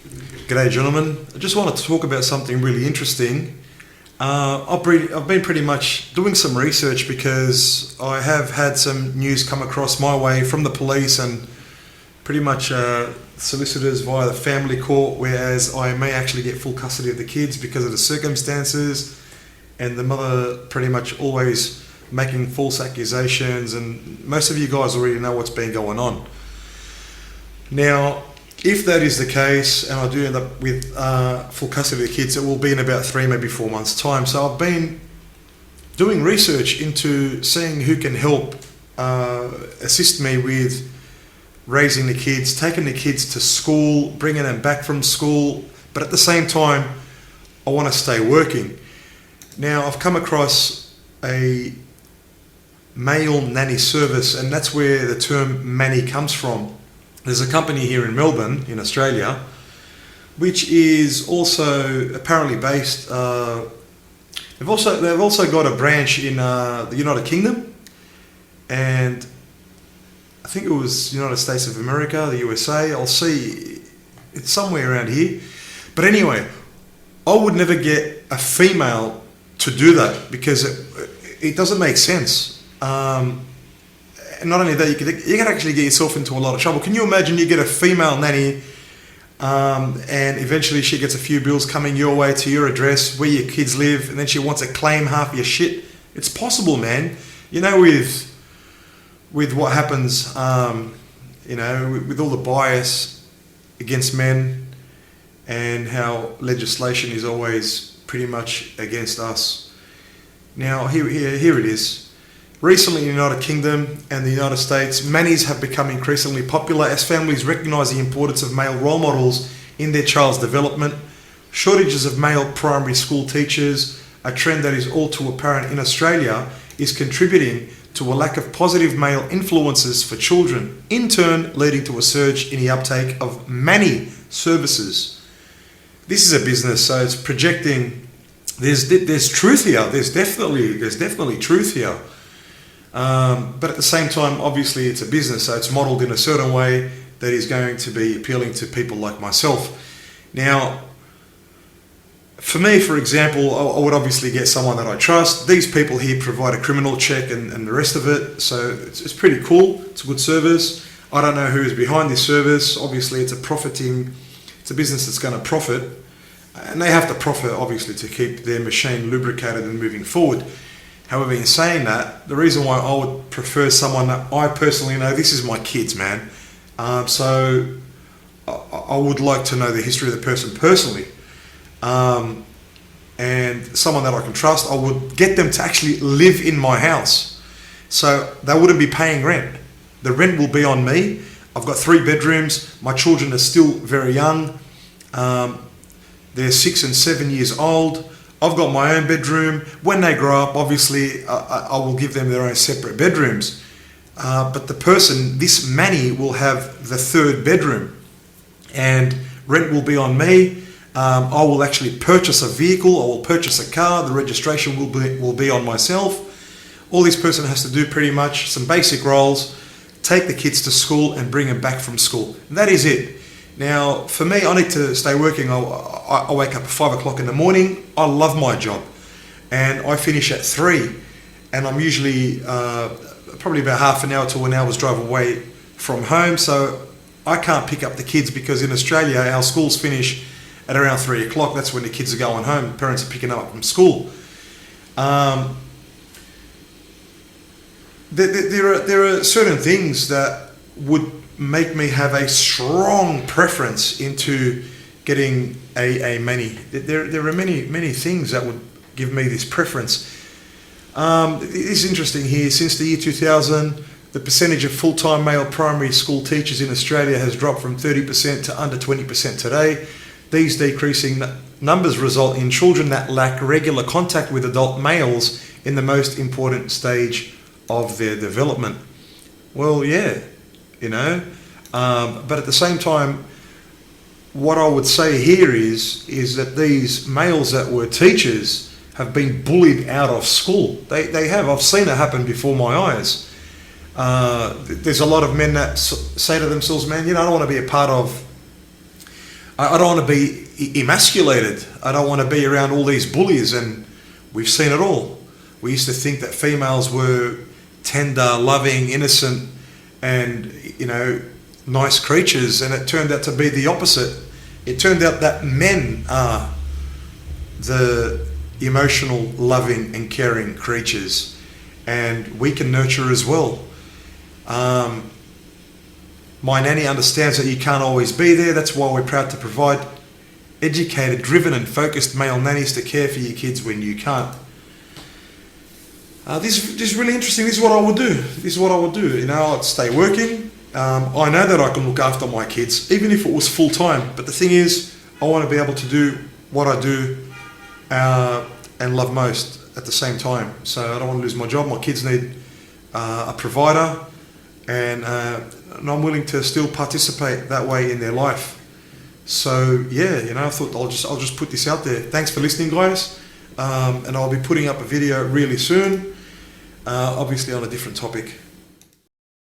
G'day, gentlemen. I just wanted to talk about something really interesting. I've been pretty much doing some research because I have had some news come across my way from the police and pretty much solicitors via the family court, whereas I may actually get full custody of the kids because of the circumstances, and the mother pretty much always making false accusations, and most of you guys already know what's been going on. Now, if that is the case, and I do end up with full custody of the kids, it will be in about 3, maybe 4 months' time. So I've been doing research into seeing who can help assist me with raising the kids, taking the kids to school, bringing them back from school, but at the same time, I want to stay working. Now, I've come across a male nanny service, and that's where the term Manny comes from. There's a company here in Melbourne, in Australia, which is also apparently based. They've also got a branch in the United Kingdom, and I think it was United States of America, the USA. I'll see, it's somewhere around here. But anyway, I would never get a female to do that because it doesn't make sense. And not only that, you can actually get yourself into a lot of trouble. Can you imagine you get a female nanny and eventually she gets a few bills coming your way to your address where your kids live, and then she wants to claim half your shit? It's possible, man. You know, with what happens, with all the bias against men and how legislation is always pretty much against us. Now, here it is. Recently in the United Kingdom and the United States, nannies have become increasingly popular as families recognise the importance of male role models in their child's development. Shortages of male primary school teachers, a trend that is all too apparent in Australia, is contributing to a lack of positive male influences for children, in turn leading to a surge in the uptake of nanny services. This is a business, so it's projecting. There's truth here. There's definitely truth here. But at the same time, obviously it's a business, so it's modelled in a certain way that is going to be appealing to people like myself. Now, for me, for example, I would obviously get someone that I trust. These people here provide a criminal check and the rest of it, so it's pretty cool. It's a good service. I don't know who is behind this service. Obviously, it's a business that's going to profit, and they have to profit, obviously, to keep their machine lubricated and moving forward. However, in saying that, the reason why I would prefer someone that I personally know, this is my kids, man. So I would like to know the history of the person personally. And someone that I can trust, I would get them to actually live in my house. So they wouldn't be paying rent. The rent will be on me. I've got 3 bedrooms. My children are still very young. They're 6 and 7 years old. I've got my own bedroom. When they grow up, obviously, I will give them their own separate bedrooms. But the person, this Manny, will have the 3rd bedroom, and rent will be on me. I will actually purchase a vehicle. I will purchase a car. The registration will be on myself. All this person has to do pretty much some basic roles: take the kids to school and bring them back from school. And that is it. Now, for me, I need to stay working. I wake up at 5 o'clock in the morning. I love my job, and I finish at 3. And I'm usually probably about half an hour to an hour's drive away from home. So I can't pick up the kids because in Australia, our schools finish at around 3 o'clock. That's when the kids are going home. Parents are picking them up from school. There are certain things that would make me have a strong preference into getting a Manny. There are many things that would give me this preference. It's interesting here. Since the year 2000, the percentage of full-time male primary school teachers in Australia has dropped from 30% to under 20% today. These decreasing numbers result in children that lack regular contact with adult males in the most important stage of their development. Well, yeah. But at the same time, what I would say here is that these males that were teachers have been bullied out of school. They have. I've seen it happen before my eyes. There's a lot of men that say to themselves, man, I don't want to be a part of I don't want to be emasculated. I don't want to be around all these bullies, and we've seen it all. We used to think that females were tender, loving, innocent, and, you know, nice creatures, and it turned out to be the opposite. It turned out that men are the emotional, loving and caring creatures, and we can nurture as well. My nanny understands that you can't always be there. That's why we're proud to provide educated, driven and focused male nannies to care for your kids when you can't. This is really interesting. This is what I would do. You know, I'd stay working. I know that I can look after my kids, even if it was full time. But the thing is, I want to be able to do what I do and love most at the same time. So I don't want to lose my job. My kids need a provider, and I'm willing to still participate that way in their life. So yeah, you know, I thought I'll just put this out there. Thanks for listening, guys. And I'll be putting up a video really soon, obviously on a different topic.